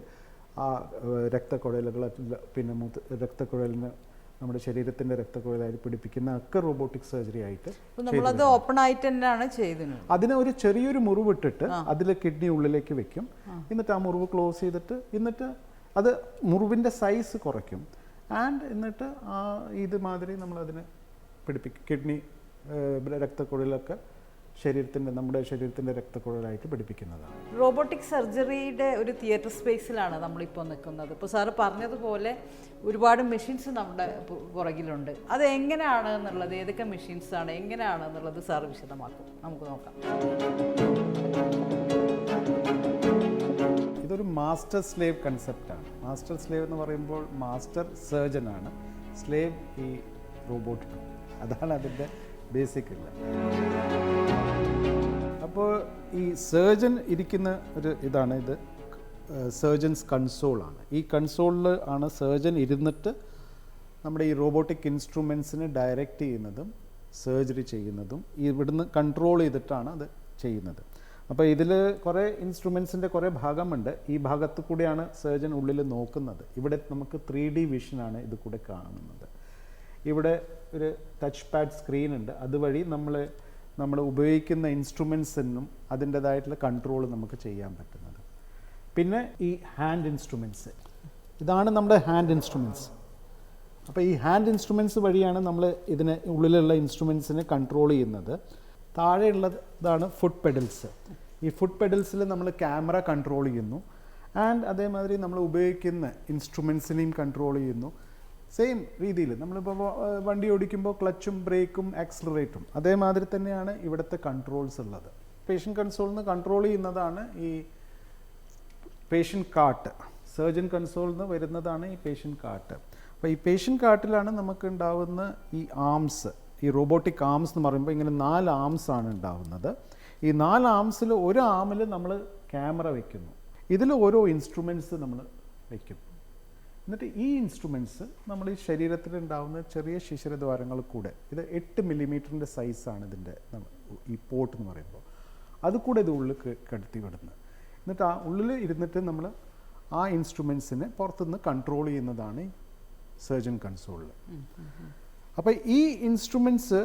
ആ രക്തക്കുഴലുകൾ പിന്നെ രക്തക്കുഴലിന് നമ്മുടെ ശരീരത്തിൻ്റെ രക്തക്കുഴലായിട്ട് പിടിപ്പിക്കുന്ന ഒക്കെ റോബോട്ടിക് സർജറി ആയിട്ട് നമ്മളത് ഓപ്പൺ ആയിട്ട് തന്നെയാണ് ചെയ്യുന്നത്. അതിന് ഒരു ചെറിയൊരു മുറിവിട്ടിട്ട് അതിൽ കിഡ്നി ഉള്ളിലേക്ക് വെക്കും. എന്നിട്ട് ആ മുറിവ് ക്ലോസ് ചെയ്തിട്ട് എന്നിട്ട് അത് മുറിവിൻ്റെ സൈസ് കുറയ്ക്കും. എന്നിട്ട് ഇതുമാതിരി നമ്മളതിന് കിഡ്നി രക്തക്കുഴലൊക്കെ നമ്മുടെ ശരീരത്തിൻ്റെ രക്തക്കുഴലായിട്ട് പിടിപ്പിക്കുന്നതാണ്. റോബോട്ടിക് സർജറിയുടെ ഒരു തിയേറ്റർ സ്പേസിലാണ് നമ്മളിപ്പോൾ നിൽക്കുന്നത്. ഇപ്പോൾ സാറ് പറഞ്ഞതുപോലെ ഒരുപാട് മെഷീൻസ് നമ്മുടെ പുറകിലുണ്ട്. അത് എങ്ങനെയാണ് എന്നുള്ളത്, ഏതൊക്കെ മെഷീൻസാണ് എങ്ങനെയാണ് എന്നുള്ളത് സാറ് വിശദമാക്കും, നമുക്ക് നോക്കാം. ഇതൊരു മാസ്റ്റർ സ്ലേവ് കൺസെപ്റ്റാണ്. മാസ്റ്റർ സ്ലേവ് എന്ന് പറയുമ്പോൾ മാസ്റ്റർ സർജനാണ്, സ്ലേവ് ഈ റോബോട്ടിനും. അതാണ് അതിൻ്റെ ബേസിക് ഇല്ല. അപ്പോൾ ഈ സർജൻ ഇരിക്കുന്ന ഒരു ഇതാണ്, ഇത് സർജൻസ് കൺസോളാണ്. ഈ കൺസോളിൽ ആണ് സർജൻ ഇരുന്നിട്ട് നമ്മുടെ ഈ റോബോട്ടിക് ഇൻസ്ട്രുമെൻസിനെ ഡയറക്റ്റ് ചെയ്യുന്നതും സർജറി ചെയ്യുന്നതും ഇവിടുന്ന് കൺട്രോൾ ചെയ്തിട്ടാണ് അത് ചെയ്യുന്നത്. അപ്പോൾ ഇതിൽ കുറേ ഇൻസ്ട്രുമെൻസിൻ്റെ കുറേ ഭാഗമുണ്ട്. ഈ ഭാഗത്ത് കൂടെയാണ് സർജൻ ഉള്ളിൽ നോക്കുന്നത്. ഇവിടെ നമുക്ക് 3D വിഷനാണ് ഇത് കൂടെ കാണുന്നത്. ഇവിടെ ഒരു ടച്ച് പാഡ് സ്ക്രീൻ ഉണ്ട്. അതുവഴി നമ്മൾ ഉപയോഗിക്കുന്ന ഇൻസ്ട്രുമെൻസിനും അതിൻ്റേതായിട്ടുള്ള കൺട്രോൾ നമുക്ക് ചെയ്യാൻ പറ്റുന്നത്. പിന്നെ ഈ ഹാൻഡ് ഇൻസ്ട്രുമെൻറ്റ്സ്, ഇതാണ് നമ്മുടെ ഹാൻഡ് ഇൻസ്ട്രുമെൻറ്റ്സ്. അപ്പോൾ ഈ ഹാൻഡ് ഇൻസ്ട്രുമെൻറ്റ്സ് വഴിയാണ് നമ്മൾ ഇതിന് ഉള്ളിലുള്ള ഇൻസ്ട്രുമെൻറ്റ്സിനെ കൺട്രോൾ ചെയ്യുന്നത്. താഴെയുള്ളതാണ് ഫുട്ട് പെഡൽസ്. ഈ ഫുട്ട് പെഡൽസിൽ നമ്മൾ ക്യാമറ കൺട്രോൾ ചെയ്യുന്നു. അതേമാതിരി നമ്മൾ ഉപയോഗിക്കുന്ന ഇൻസ്ട്രുമെൻസിനെയും കൺട്രോൾ ചെയ്യുന്നു. സെയിം രീതിയിൽ നമ്മളിപ്പോൾ വണ്ടി ഓടിക്കുമ്പോൾ ക്ലച്ചും ബ്രേക്കും ആക്സിലറേറ്ററും അതേമാതിരി തന്നെയാണ് ഇവിടുത്തെ കൺട്രോൾസ് ഉള്ളത്. പേഷ്യൻ്റ് കൺസോളിൽ നിന്ന് കൺട്രോൾ ചെയ്യുന്നതാണ് ഈ പേഷ്യൻ്റ് കാർട്ട്. സർജൻ കൺസോളിൽ നിന്ന് വരുന്നതാണ് ഈ പേഷ്യൻ്റ് കാർട്ട്. അപ്പോൾ ഈ പേഷ്യൻ്റ് കാർട്ടിലാണ് നമുക്ക് ഉണ്ടാവുന്ന ഈ ആംസ്, ഈ റോബോട്ടിക് ആംസ് എന്ന് പറയുമ്പോൾ ഇങ്ങനെ 4 ആംസ് ആണ് ഉണ്ടാവുന്നത്. ഈ 4 ആംസിൽ ഒരു ആമിൽ നമ്മൾ ക്യാമറ വയ്ക്കുന്നു. ഇതിൽ ഓരോ ഇൻസ്ട്രുമെൻറ്റ്സ് നമ്മൾ വയ്ക്കും. എന്നിട്ട് ഈ ഇൻസ്ട്രുമെൻറ്റ്സ് നമ്മൾ ഈ ശരീരത്തിൽ ഉണ്ടാകുന്ന ചെറിയ ശിശിരദ്വാരങ്ങൾ കൂടെ, ഇത് 8 മില്ലിമീറ്ററിൻ്റെ സൈസാണ് ഇതിൻ്റെ ഈ പോർട്ട് എന്ന് പറയുമ്പോൾ, അത് കൂടെ ഇത് ഉള്ളിൽ കടത്തി വിടുന്നത്. എന്നിട്ട് ആ ഉള്ളിൽ ഇരുന്നിട്ട് നമ്മൾ ആ ഇൻസ്ട്രുമെൻസിനെ പുറത്തുനിന്ന് കൺട്രോൾ ചെയ്യുന്നതാണ് ഈ സർജൻ കൺസോളിൽ. അപ്പോൾ ഈ ഇൻസ്ട്രുമെൻറ്റ്സ്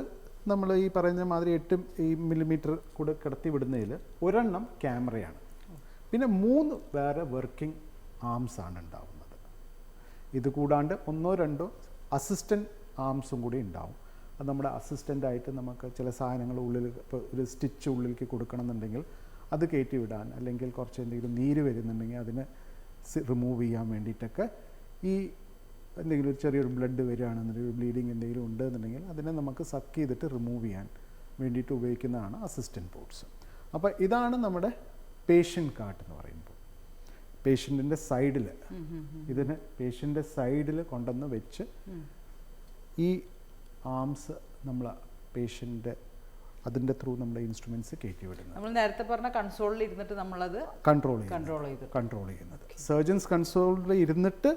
നമ്മൾ ഈ പറയുന്ന മാതിരി 8 മില്ലിമീറ്റർ കൂടെ കിടത്തി വിടുന്നതിൽ ഒരെണ്ണം ക്യാമറയാണ്. പിന്നെ 3 വേറെ വർക്കിംഗ് ആംസ് ആണ് ഉണ്ടാവുന്നത്. ഇത് കൂടാണ്ട് 1-2 അസിസ്റ്റൻറ്റ് ആംസും കൂടി ഉണ്ടാവും. അത് നമ്മുടെ അസിസ്റ്റൻ്റായിട്ട് നമുക്ക് ചില സാധനങ്ങൾ ഉള്ളിൽ, ഇപ്പോൾ ഒരു സ്റ്റിച്ച് ഉള്ളിലേക്ക് കൊടുക്കണമെന്നുണ്ടെങ്കിൽ അത് കയറ്റി വിടാൻ, അല്ലെങ്കിൽ കുറച്ച് എന്തെങ്കിലും നീര് വരുന്നുണ്ടെങ്കിൽ അതിന് റിമൂവ് ചെയ്യാൻ വേണ്ടിയിട്ടൊക്കെ, ഈ എന്തെങ്കിലും ഒരു ചെറിയൊരു ബ്ലഡ് വരികയാണെന്നുണ്ടെങ്കിൽ, ബ്ലീഡിങ് എന്തെങ്കിലും ഉണ്ടെന്നുണ്ടെങ്കിൽ അതിനെ നമുക്ക് സക്ക് ചെയ്തിട്ട് റിമൂവ് ചെയ്യാൻ വേണ്ടിയിട്ട് ഉപയോഗിക്കുന്നതാണ് അസിസ്റ്റൻറ്റ് പോർട്സ്. അപ്പോൾ ഇതാണ് നമ്മുടെ പേഷ്യൻ്റ് കാർട്ട് എന്ന് പറയുമ്പോൾ. പേഷ്യൻറ്റിൻ്റെ സൈഡിൽ, ഇതിന് പേഷ്യൻ്റെ സൈഡിൽ കൊണ്ടുവന്ന് വെച്ച് ഈ ആംസ് നമ്മൾ പേഷ്യൻ്റെ അതിൻ്റെ ത്രൂ നമ്മുടെ ഇൻസ്ട്രുമെൻറ്റ്സ് കയറ്റി വിടുന്നത്. നമ്മൾ നേരത്തെ പറഞ്ഞ കൺസോളിൽ ഇരുന്നിട്ട് നമ്മളത് കൺട്രോൾ ചെയ്യുന്നത്. സർജൻസ് കൺസോളിൽ ഇരുന്നിട്ട്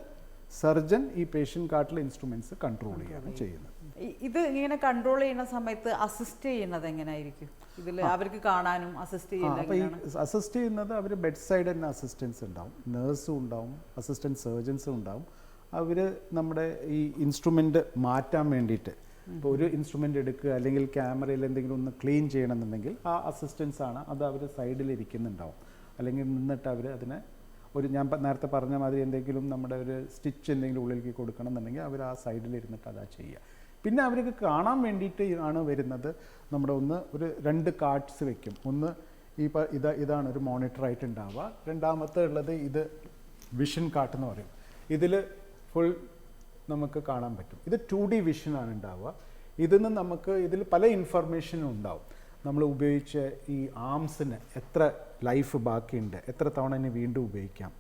സർജൻ ഈ പേഷ്യൻ്റ് കാർട്ടിലെ ഇൻസ്ട്രുമെൻറ്റ്സ് കൺട്രോൾ ചെയ്യാണ് ചെയ്യുന്നത്. ഇത് ഇങ്ങനെ കൺട്രോൾ ചെയ്യുന്ന സമയത്ത് അസിസ്റ്റ് ചെയ്യുന്നത് എങ്ങനെയായിരിക്കും? ഇതിൽ അവർക്ക് കാണാനും അസിസ്റ്റ് ചെയ്യുന്നത് അവർ ബെഡ് സൈഡ് തന്നെ അസിസ്റ്റൻസ് ഉണ്ടാവും, നേഴ്സും ഉണ്ടാവും, അസിസ്റ്റൻറ്റ് സർജൻസും ഉണ്ടാവും. അവർ നമ്മുടെ ഈ ഇൻസ്ട്രുമെൻ്റ് മാറ്റാൻ വേണ്ടിയിട്ട്, ഇപ്പോൾ ഒരു ഇൻസ്ട്രുമെൻ്റ് എടുക്കുക അല്ലെങ്കിൽ ക്യാമറയിൽ എന്തെങ്കിലും ഒന്ന് ക്ലീൻ ചെയ്യണമെന്നുണ്ടെങ്കിൽ ആ അസിസ്റ്റൻസ് ആണ് അത്. അവർ സൈഡിൽ ഇരിക്കുന്നുണ്ടാവും, അല്ലെങ്കിൽ നിന്നിട്ട് അവർ അതിനെ ഞാൻ നേരത്തെ പറഞ്ഞ മാതിരി എന്തെങ്കിലും നമ്മുടെ ഒരു സ്റ്റിച്ച് എന്തെങ്കിലും ഉള്ളിലേക്ക് കൊടുക്കണം എന്നുണ്ടെങ്കിൽ അവർ ആ സൈഡിൽ ഇരുന്നിട്ട് അതാ ചെയ്യുക. പിന്നെ അവർക്ക് കാണാൻ വേണ്ടിയിട്ട് ആണ് വരുന്നത്. നമ്മുടെ ഒരു 2 കാർഡ്സ് വെക്കും. ഒന്ന് ഇതാണ് ഒരു മോണിറ്ററായിട്ട് ഉണ്ടാവുക. രണ്ടാമത്തെ ഉള്ളത് ഇത് വിഷൻ കാർട്ട് എന്ന് പറയും. ഇതിൽ ഫുൾ നമുക്ക് കാണാൻ പറ്റും. ഇത് 2D വിഷനാണ് ഉണ്ടാവുക. ഇതിന് നമുക്ക് ഇതിൽ പല ഇൻഫർമേഷനും ഉണ്ടാവും. നമ്മൾ ഉപയോഗിച്ച ഈ ആംസിന് എത്ര ലൈഫ് ബാക്കിയുണ്ട്, എത്ര തവണ ഇനി വീണ്ടും ഉപയോഗിക്കാം.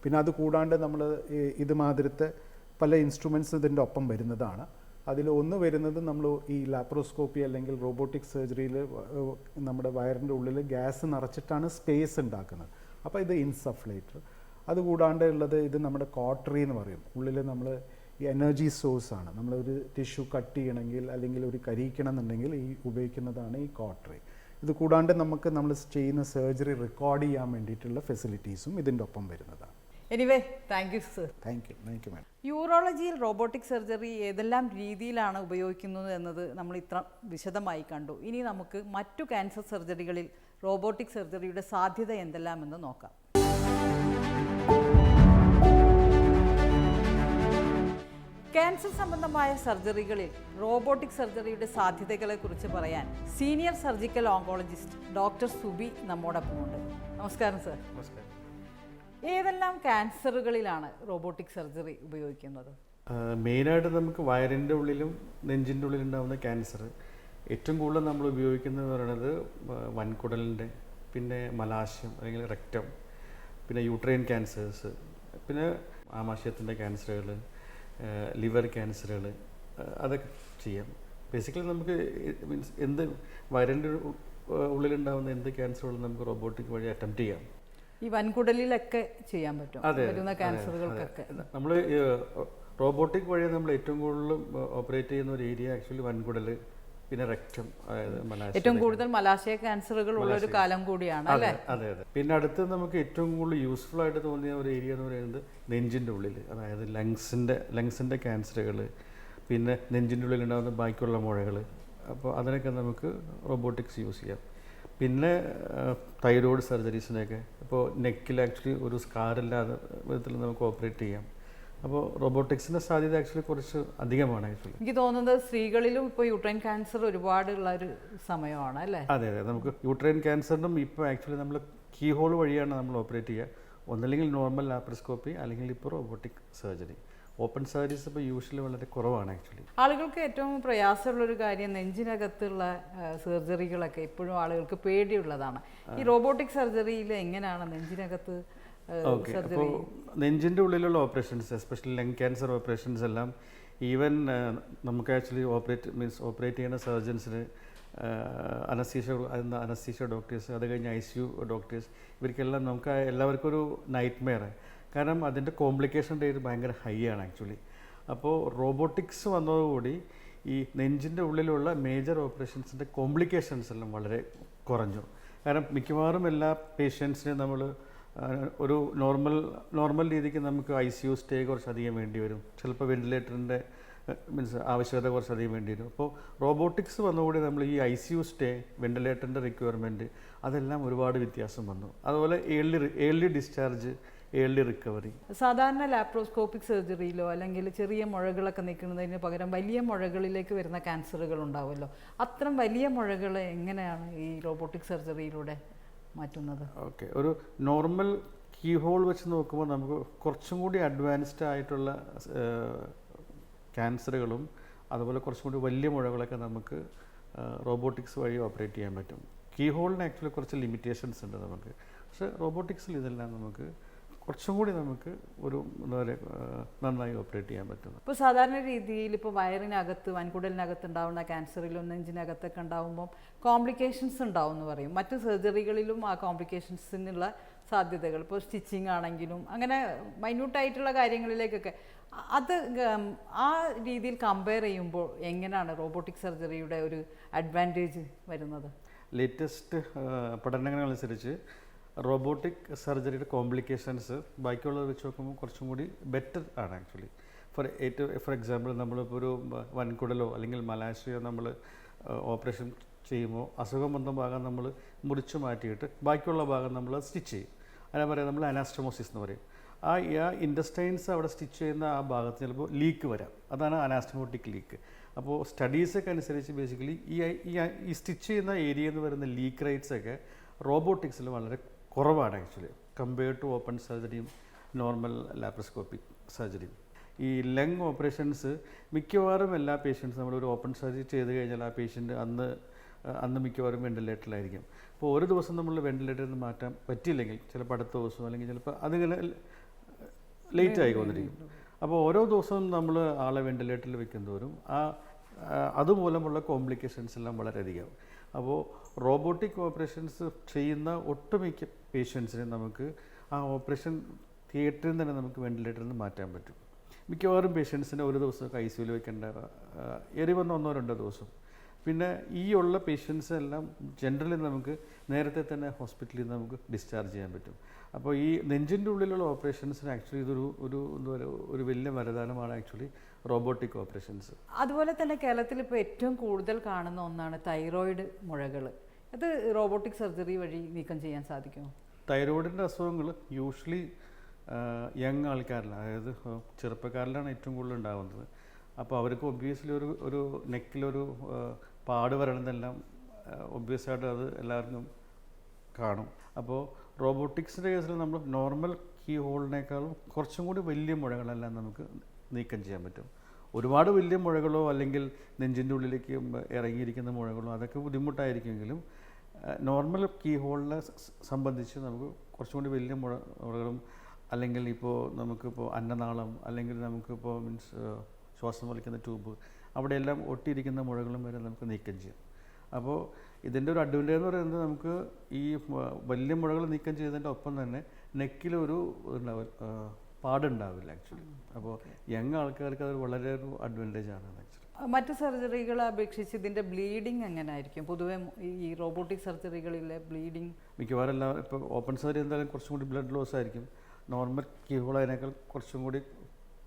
പിന്നെ അത് കൂടാണ്ട് നമ്മൾ ഇതുമാതിരത്തെ പല ഇൻസ്ട്രുമെൻറ്റ്സ് ഇതിൻ്റെ ഒപ്പം വരുന്നതാണ്. അതിൽ ഒന്ന് വരുന്നത് നമ്മൾ ഈ ലാപ്രോസ്കോപ്പി അല്ലെങ്കിൽ റോബോട്ടിക് സർജറിയിൽ നമ്മുടെ വയറിൻ്റെ ഉള്ളിൽ ഗ്യാസ് നിറച്ചിട്ടാണ് സ്പേസ് ഉണ്ടാക്കുന്നത്. അപ്പോൾ ഇത് ഇൻസഫ്ലേറ്റർ. അതുകൂടാണ്ട് ഉള്ളത് ഇത് നമ്മുടെ കോട്ടറി എന്ന് പറയും. ഉള്ളിൽ നമ്മൾ ഈ എനർജി സോഴ്സാണ്. നമ്മളൊരു ടിഷ്യൂ കട്ട് ചെയ്യണമെങ്കിൽ അല്ലെങ്കിൽ ഒരു കരിയിക്കണം എന്നുണ്ടെങ്കിൽ ഈ ഉപയോഗിക്കുന്നതാണ് ഈ കോട്ടറി. ഇത് കൂടാണ്ട് നമ്മൾ ചെയ്യുന്ന സർജറി റെക്കോർഡ് ചെയ്യാൻ വേണ്ടിയിട്ടുള്ള ഫെസിലിറ്റീസും ഇതിൻ്റെ ഒപ്പം വരുന്നതാണ്. Anyway, thank you sir. Thank you madam. യൂറോളജിയിൽ റോബോട്ടിക് സർജറി ഏതെല്ലാം രീതിയിലാണ് ഉപയോഗിക്കുന്നത് എന്നത് നമ്മൾ ഇത്ര വിശദമായി കണ്ടു. ഇനി നമുക്ക് മറ്റു ക്യാൻസർ സർജറികളിൽ റോബോട്ടിക് സർജറിയുടെ സാധ്യത എന്തെല്ലാമെന്ന് നോക്കാം. ക്യാൻസർ സംബന്ധമായ സർജറികളിൽ റോബോട്ടിക് സർജറിയുടെ സാധ്യതകളെക്കുറിച്ച് പറയാൻ senior surgical oncologist doctor Subi നമ്മോടൊപ്പമുണ്ട്. നമസ്കാരം സർ. നമസ്കാരം. ഏതെല്ലാം ക്യാൻസറുകളിലാണ് റോബോട്ടിക് സർജറി ഉപയോഗിക്കുന്നത്? മെയിനായിട്ട് നമുക്ക് വയറിൻ്റെ ഉള്ളിലും നെഞ്ചിൻ്റെ ഉള്ളിലുണ്ടാകുന്ന ക്യാൻസർ ഏറ്റവും കൂടുതൽ നമ്മൾ ഉപയോഗിക്കുന്നത് പറയുന്നത് വൻകുടലിൻ്റെ, പിന്നെ മലാശയം അല്ലെങ്കിൽ റെക്റ്റം, പിന്നെ യൂട്രൈൻ ക്യാൻസേഴ്സ്, പിന്നെ ആമാശയത്തിൻ്റെ ക്യാൻസറുകൾ, ലിവർ ക്യാൻസറുകൾ, അതൊക്കെ ചെയ്യാം. ബേസിക്കലി നമുക്ക് മീൻസ് എന്ത് വയറിൻ്റെ ഉള്ളിലുണ്ടാകുന്ന എന്ത് ക്യാൻസറുകളും നമുക്ക് റോബോട്ടിക് വഴി അറ്റംപ്റ്റ് ചെയ്യാം. ഈ വൻകുടലിലൊക്കെ ചെയ്യാൻ പറ്റും വരുന്ന ക്യാൻസറുകൾക്കൊക്കെ. നമ്മൾ റോബോട്ടിക് വഴി നമ്മൾ ഏറ്റവും കൂടുതൽ ഓപ്പറേറ്റ് ചെയ്യുന്ന ഒരു ഏരിയ ആക്ച്വലി വൻകുടൽ, പിന്നെ റെക്റ്റം, അതായത് മലാശയം. ഏറ്റവും കൂടുതൽ മലാശയ ക്യാൻസറുകൾ ഉള്ള ഒരു കാലം കൂടിയാണ് അല്ലേ? അതെ. പിന്നെ അടുത്ത് നമുക്ക് ഏറ്റവും കൂടുതൽ യൂസ്ഫുൾ ആയിട്ട് തോന്നിയ ഒരു ഏരിയ എന്ന് പറയുന്നത് നെഞ്ചിൻ്റെ ഉള്ളിൽ, അതായത് ലങ്സിൻ്റെ ക്യാൻസറുകൾ, പിന്നെ നെഞ്ചിൻ്റെ ഉള്ളിൽ ഉണ്ടാകുന്ന ബാക്കിയുള്ള മുഴകൾ. അപ്പോൾ അതിനൊക്കെ നമുക്ക് റോബോട്ടിക്സ് യൂസ് ചെയ്യാം. പിന്നെ തൈറോയ്ഡ് സർജറീസിനൊക്കെ ഇപ്പോൾ നെക്കിൽ ആക്ച്വലി ഒരു സ്കാറില്ലാതെ വിധത്തിൽ നമുക്ക് ഓപ്പറേറ്റ് ചെയ്യാം. അപ്പോൾ റോബോട്ടിക്സിൻ്റെ സാധ്യത ആക്ച്വലി കുറച്ച് അധികമാണ്. ആക്ച്വലി എനിക്ക് തോന്നുന്നത് സ്ത്രീകളിലും ഇപ്പോൾ യൂട്രൈൻ ക്യാൻസർ ഒരുപാടുള്ള ഒരു സമയമാണ് അല്ലേ? അതെ. നമുക്ക് യൂട്രൈൻ ക്യാൻസറിനും ഇപ്പോൾ ആക്ച്വലി നമ്മൾ കീ ഹോൾ വഴിയാണ് നമ്മൾ ഓപ്പറേറ്റ് ചെയ്യുക. ഒന്നല്ലെങ്കിൽ നോർമൽ ലാപ്രോസ്കോപ്പി, അല്ലെങ്കിൽ ഇപ്പോൾ റോബോട്ടിക് സർജറി. ഓപ്പൺ സർജറീസ് ഇപ്പോൾ യൂഷ്വലി വളരെ കുറവാണ് ആക്ച്വലി. ആളുകൾക്ക് ഏറ്റവും പ്രയാസമുള്ളൊരു കാര്യം നെഞ്ചിനകത്തുള്ള സർജറികളൊക്കെ ഇപ്പോഴും ആളുകൾക്ക് പേടിയുള്ളതാണ്. ഈ റോബോട്ടിക് സർജറിയിൽ എങ്ങനെയാണ് നെഞ്ചിനകത്ത്? ഓക്കെ, അപ്പോൾ നെഞ്ചിൻ്റെ ഉള്ളിലുള്ള operations, especially lung cancer operations എല്ലാം ഈവൻ നമുക്ക് ആക്ച്വലി ഓപ്പറേറ്റ് ചെയ്യുന്ന സർജൻസിന് അനസ്തീഷ്യ ഡോക്ടേഴ്സ്, അത് കഴിഞ്ഞ് ICU ഡോക്ടേഴ്സ്, ഇവർക്കെല്ലാം നമുക്ക് എല്ലാവർക്കും ഒരു നൈറ്റ് മെയർ. കാരണം അതിൻ്റെ കോംപ്ലിക്കേഷൻ റേറ്റ് ഭയങ്കര ഹൈ ആണ് ആക്ച്വലി. അപ്പോൾ റോബോട്ടിക്സ് വന്നതോടുകൂടി ഈ നെഞ്ചിൻ്റെ ഉള്ളിലുള്ള മേജർ ഓപ്പറേഷൻസിൻ്റെ കോംപ്ലിക്കേഷൻസ് എല്ലാം വളരെ കുറഞ്ഞു. കാരണം മിക്കവാറും എല്ലാ പേഷ്യൻസിനെയും നമ്മൾ ഒരു നോർമൽ രീതിക്ക് നമുക്ക് ICU സ്റ്റേ കുറച്ചധികം വേണ്ടി വരും. ചിലപ്പോൾ വെന്റിലേറ്ററിൻ്റെ മീൻസ് ആവശ്യകത കുറച്ചധികം വേണ്ടി വരും. അപ്പോൾ റോബോട്ടിക്സ് വന്നുകൂടി നമ്മൾ ഈ ICU സ്റ്റേ, വെന്റിലേറ്ററിൻ്റെ റിക്വയർമെൻറ്റ് അതെല്ലാം ഒരുപാട് വ്യത്യാസം വന്നു. അതുപോലെ ഏർലി ഡിസ്ചാർജ്, ഏർലി റിക്കവറി. സാധാരണ ലാപ്രോസ്കോപ്പിക് സർജറിയിലോ അല്ലെങ്കിൽ ചെറിയ മുഴകളൊക്കെ നിൽക്കുന്നതിന് പകരം വലിയ മുഴകളിലേക്ക് വരുന്ന ക്യാൻസറുകൾ ഉണ്ടാവുമല്ലോ. അത്തരം വലിയ മുഴകൾ എങ്ങനെയാണ് ഈ റോബോട്ടിക് സർജറിയിലൂടെ മാറ്റുന്നത്? ഓക്കെ, ഒരു നോർമൽ കീ ഹോൾ വെച്ച് നോക്കുമ്പോൾ നമുക്ക് കുറച്ചും കൂടി അഡ്വാൻസ്ഡ് ആയിട്ടുള്ള ക്യാൻസറുകളും അതുപോലെ കുറച്ചും കൂടി വലിയ മുഴകളൊക്കെ നമുക്ക് റോബോട്ടിക്സ് വഴി ഓപ്പറേറ്റ് ചെയ്യാൻ പറ്റും. കീ ഹോളിന് ആക്ച്വലി കുറച്ച് ലിമിറ്റേഷൻസ് ഉണ്ട് നമുക്ക്. പക്ഷേ റോബോട്ടിക്സിൽ ഇതെല്ലാം നമുക്ക് കുറച്ചും കൂടി നമുക്ക് ഒരു എന്താ പറയുക നന്നായി ഓപ്പറേറ്റ് ചെയ്യാൻ പറ്റും. ഇപ്പോൾ സാധാരണ രീതിയിൽ ഇപ്പോൾ വയറിനകത്ത്, വൻകുടലിനകത്ത് ഉണ്ടാവുന്ന ക്യാൻസറിലും നെഞ്ചിനകത്തൊക്കെ ഉണ്ടാവുമ്പം കോംപ്ലിക്കേഷൻസ് ഉണ്ടാവും എന്ന് പറയും. മറ്റ് സർജറികളിലും ആ കോംപ്ലിക്കേഷൻസിനുള്ള സാധ്യതകൾ, ഇപ്പോൾ സ്റ്റിച്ചിങ് ആണെങ്കിലും അങ്ങനെ മൈന്യൂട്ടായിട്ടുള്ള കാര്യങ്ങളിലേക്കൊക്കെ അത് ആ രീതിയിൽ കമ്പയർ ചെയ്യുമ്പോൾ എങ്ങനെയാണ് റോബോട്ടിക് സർജറിയുടെ ഒരു അഡ്വാൻറ്റേജ് വരുന്നത്? ലേറ്റസ്റ്റ് പഠനങ്ങളനുസരിച്ച് റോബോട്ടിക് സർജറിയുടെ കോംപ്ലിക്കേഷൻസ് ബാക്കിയുള്ളത് വെച്ച് നോക്കുമ്പോൾ കുറച്ചും കൂടി ബെറ്റർ ആണ് ആക്ച്വലി. ഫോർ എക്സാമ്പിൾ നമ്മളിപ്പോൾ ഒരു വൻകുടലോ അല്ലെങ്കിൽ മലാശയോ നമ്മൾ ഓപ്പറേഷൻ ചെയ്യുമ്പോൾ അസുഖം വന്ന ഭാഗം നമ്മൾ മുറിച്ചു മാറ്റിയിട്ട് ബാക്കിയുള്ള ഭാഗം നമ്മൾ സ്റ്റിച്ച് ചെയ്യും. അതിനെ പറയാം നമ്മൾ അനാസ്റ്റമോസിസ് എന്ന് പറയും. ആ ഇൻഡസ്റ്റൈൻസ് അവിടെ സ്റ്റിച്ച് ചെയ്യുന്ന ആ ഭാഗത്ത് ചിലപ്പോൾ ലീക്ക് വരാം. അതാണ് അനാസ്റ്റമോട്ടിക് ലീക്ക്. അപ്പോൾ സ്റ്റഡീസൊക്കെ അനുസരിച്ച് ബേസിക്കലി ഈ സ്റ്റിച്ച് ചെയ്യുന്ന ഏരിയയിൽ നിന്ന് വരുന്ന ലീക്ക് റേറ്റ്സ് ഒക്കെ റോബോട്ടിക്സിൽ വളരെ കുറവാണ് ആക്ച്വലി, കമ്പയർഡ് ടു ഓപ്പൺ സർജറിയും നോർമൽ ലാപ്രോസ്കോപ്പിക് സർജറിയും. ഈ ലങ് ഓപ്പറേഷൻസ് മിക്കവാറും എല്ലാ പേഷ്യൻസും നമ്മളൊരു ഓപ്പൺ സർജറി ചെയ്ത് കഴിഞ്ഞാൽ ആ പേഷ്യൻ്റ് അന്ന് മിക്കവാറും വെന്റിലേറ്ററിലായിരിക്കും. അപ്പോൾ ഒരു ദിവസം നമ്മൾ വെന്റിലേറ്ററിൽ നിന്ന് മാറ്റാൻ പറ്റിയില്ലെങ്കിൽ ചിലപ്പോൾ അടുത്ത ദിവസം അല്ലെങ്കിൽ ചിലപ്പോൾ അതിങ്ങനെ ലേറ്റ് ആയിക്കൊണ്ടിരിക്കും. അപ്പോൾ ഓരോ ദിവസവും നമ്മൾ ആളെ വെന്റിലേറ്ററിൽ വെക്കുന്നതോറും അതുമൂലമുള്ള കോംപ്ലിക്കേഷൻസ് എല്ലാം വളരെയധികം. അപ്പോൾ റോബോട്ടിക് ഓപ്പറേഷൻസ് ചെയ്യുന്ന ഒട്ടുമിക്ക പേഷ്യൻസിനെ നമുക്ക് ആ ഓപ്പറേഷൻ തിയേറ്ററിൽ തന്നെ നമുക്ക് വെന്റിലേറ്ററിൽ നിന്ന് മാറ്റാൻ പറ്റും. മിക്കവാറും പേഷ്യൻസിനെ ഒരു ദിവസമൊക്കെ ICUയിൽ വെക്കേണ്ട, ഏറി വന്ന 1-2 ദിവസം. പിന്നെ ഈ ഉള്ള പേഷ്യൻസ് എല്ലാം ജനറലി നമുക്ക് നേരത്തെ തന്നെ ഹോസ്പിറ്റലിൽ നിന്ന് നമുക്ക് ഡിസ്ചാർജ് ചെയ്യാൻ പറ്റും. അപ്പോൾ ഈ നെഞ്ചിൻ്റെ ഉള്ളിലുള്ള ഓപ്പറേഷൻസിന് ആക്ച്വലി ഇതൊരു എന്താ പറയുക ഒരു വലിയ വരദാനമാണ് ആക്ച്വലി റോബോട്ടിക് ഓപ്പറേഷൻസ്. അതുപോലെ തന്നെ കേരളത്തിൽ ഇപ്പോൾ ഏറ്റവും കൂടുതൽ കാണുന്ന ഒന്നാണ് തൈറോയിഡ് മുഴകൾ. അത് റോബോട്ടിക് സർജറി വഴി നീക്കം ചെയ്യാൻ സാധിക്കുമോ? തൈറോയിഡിൻ്റെ അസുഖങ്ങൾ യൂഷ്വലി യങ് ആൾക്കാരിലാണ്, അതായത് ചെറുപ്പക്കാരിലാണ് ഏറ്റവും കൂടുതൽ ഉണ്ടാകുന്നത്. അപ്പോൾ അവർക്ക് ഒബ്വിയസ്ലി ഒരു നെക്കിലൊരു പാട് വരണമെന്നെല്ലാം ഒബ്വിയസ് ആയിട്ട് അത് എല്ലാവർക്കും കാണും. അപ്പോൾ റോബോട്ടിക്സിൻ്റെ കേസിൽ നമ്മൾ നോർമൽ കീ ഹോളിനേക്കാളും കുറച്ചും കൂടി വലിയ മുഴകളെല്ലാം നമുക്ക് നീക്കം ചെയ്യാൻ പറ്റും. ഒരുപാട് വലിയ മുഴകളോ അല്ലെങ്കിൽ നെഞ്ചിൻ്റെ ഉള്ളിലേക്ക് ഇറങ്ങിയിരിക്കുന്ന മുഴകളോ അതൊക്കെ ബുദ്ധിമുട്ടായിരിക്കുമെങ്കിലും നോർമൽ കീ ഹോളിനെ സംബന്ധിച്ച് നമുക്ക് കുറച്ചും കൂടി വലിയ മുഴകളും അല്ലെങ്കിൽ ഇപ്പോൾ നമുക്കിപ്പോൾ അന്നനാളം അല്ലെങ്കിൽ നമുക്കിപ്പോൾ മീൻസ് ശ്വാസം വലിക്കുന്ന ട്യൂബ് അവിടെയെല്ലാം ഒട്ടിയിരിക്കുന്ന മുഴകളും വരെ നമുക്ക് നീക്കം ചെയ്യാം. അപ്പോൾ ഇതിൻ്റെ ഒരു അഡ്വാൻറ്റേജ് എന്ന് പറയുന്നത് നമുക്ക് ഈ വലിയ മുഴകൾ നീക്കം ചെയ്തതിൻ്റെ ഒപ്പം തന്നെ നെക്കിലൊരു പാടുണ്ടാവില്ല ആക്ച്വലി. അപ്പോൾ യങ് ആൾക്കാർക്ക് അത് വളരെ ഒരു അഡ്വാൻറ്റേജ് ആണ് ആക്ച്വലി. മറ്റ് സർജറികളെ അപേക്ഷിച്ച് ഇതിൻ്റെ ബ്ലീഡിങ് എങ്ങനെയായിരിക്കും? പൊതുവെ ഈ റോബോട്ടിക് സർജറികളിലെ ബ്ലീഡിങ് മിക്കവാറും എല്ലാവരും ഇപ്പോൾ ഓപ്പൺ സർജറി എന്തായാലും കുറച്ചും കൂടി ബ്ലഡ് ലോസ് ആയിരിക്കും. നോർമൽ കീഹോൾ അതിനേക്കാൾ കുറച്ചും കൂടി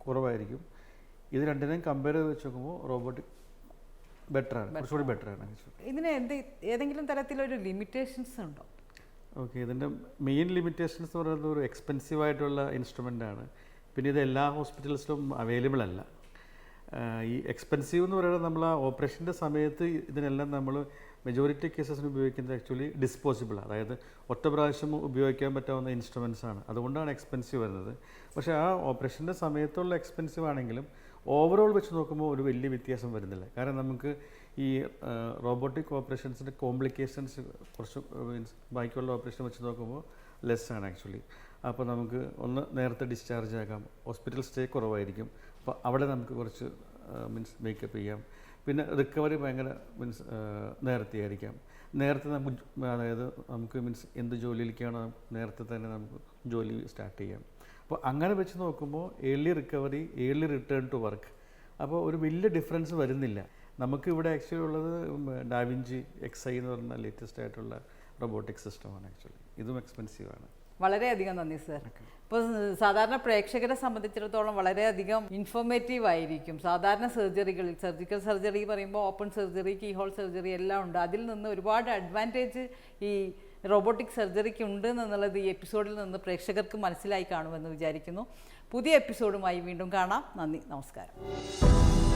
കുറവായിരിക്കും. ഇത് രണ്ടിനെയും കമ്പയർ ചെയ്ത് വെച്ച് നോക്കുമ്പോൾ റോബോട്ടിക് ബെറ്ററാണ്, കുറച്ചുകൂടി ബെറ്ററാണ്. ഇതിന് ഏതെങ്കിലും തരത്തിലൊരു ലിമിറ്റേഷൻസ് ഉണ്ടോ? ഓക്കെ, ഇതിൻ്റെ മെയിൻ ലിമിറ്റേഷൻസ് എന്ന് പറയുന്നത് ഒരു എക്സ്പെൻസീവ് ആയിട്ടുള്ള ഇൻസ്ട്രുമെൻ്റ് ആണ്. പിന്നെ ഇത് എല്ലാ ഹോസ്പിറ്റൽസിലും അവൈലബിൾ അല്ല. ഈ എക്സ്പെൻസീവ് എന്ന് പറയുന്നത് നമ്മൾ ആ ഓപ്പറേഷൻ്റെ സമയത്ത് ഇതിനെല്ലാം നമ്മൾ മെജോറിറ്റി കേസസിന് ഉപയോഗിക്കുന്നത് ആക്ച്വലി ഡിസ്പോസിബിൾ, അതായത് ഒറ്റ പ്രാവശ്യം ഉപയോഗിക്കാൻ പറ്റാവുന്ന ഇൻസ്ട്രുമെൻറ്റ്സ് ആണ്. അതുകൊണ്ടാണ് എക്സ്പെൻസീവ് വരുന്നത്. പക്ഷേ ആ ഓപ്പറേഷൻ്റെ സമയത്തുള്ള എക്സ്പെൻസീവ് ആണെങ്കിലും ഓവറോൾ വെച്ച് നോക്കുമ്പോൾ ഒരു വലിയ വ്യത്യാസം വരുന്നില്ല. കാരണം നമുക്ക് ഈ റോബോട്ടിക് ഓപ്പറേഷൻസിൻ്റെ കോംപ്ലിക്കേഷൻസ് കുറച്ച് മീൻസ് ബാക്കിയുള്ള ഓപ്പറേഷൻ വെച്ച് നോക്കുമ്പോൾ ലെസ് ആണ് ആക്ച്വലി. അപ്പോൾ നമുക്ക് ഒന്ന് നേരത്തെ ഡിസ്ചാർജ് ആക്കാം, ഹോസ്പിറ്റൽ സ്റ്റേ കുറവായിരിക്കും. അപ്പോൾ അവിടെ നമുക്ക് കുറച്ച് മീൻസ് മേക്കപ്പ് ചെയ്യാം. പിന്നെ റിക്കവറി ഭയങ്കര മീൻസ് നേരത്തെ ആയിരിക്കാം. നേരത്തെ നമുക്ക് അതായത് നമുക്ക് മീൻസ് എന്ത് ജോലിയിലേക്കാണ് നേരത്തെ തന്നെ നമുക്ക് ജോലി സ്റ്റാർട്ട് ചെയ്യാം. അപ്പോൾ അങ്ങനെ വെച്ച് നോക്കുമ്പോൾ early recovery, early return to work, അപ്പോൾ ഒരു വലിയ ഡിഫറൻസ് വരുന്നില്ല. നമുക്ക് ഇവിടെ ആക്ച്വലി ഉള്ളത് ഡാവിഞ്ചി XI എന്ന് പറഞ്ഞ ലേറ്റസ്റ്റ് ആയിട്ടുള്ള റോബോട്ടിക് സിസ്റ്റമാണ് ആക്ച്വലി. ഇതും എക്സ്പെൻസീവാണ്. വളരെയധികം നന്ദി സർ. ഇപ്പോൾ സാധാരണ പ്രേക്ഷകരെ സംബന്ധിച്ചിടത്തോളം വളരെയധികം ഇൻഫോർമേറ്റീവ് ആയിരിക്കും. സാധാരണ സർജറികളിൽ സർജിക്കൽ സർജറി പറയുമ്പോൾ open surgery, keyhole surgery എല്ലാം ഉണ്ട്. അതിൽ നിന്ന് ഒരുപാട് അഡ്വാൻറ്റേജ് ഈ റോബോട്ടിക് സർജറിക്ക് ഉണ്ട് എന്നുള്ളത് ഈ എപ്പിസോഡിൽ നിന്ന് പ്രേക്ഷകർക്ക് മനസ്സിലായി കാണുമെന്ന് വിചാരിക്കുന്നു. പുതിയ എപ്പിസോഡുമായി വീണ്ടും കാണാം. നന്ദി, നമസ്കാരം.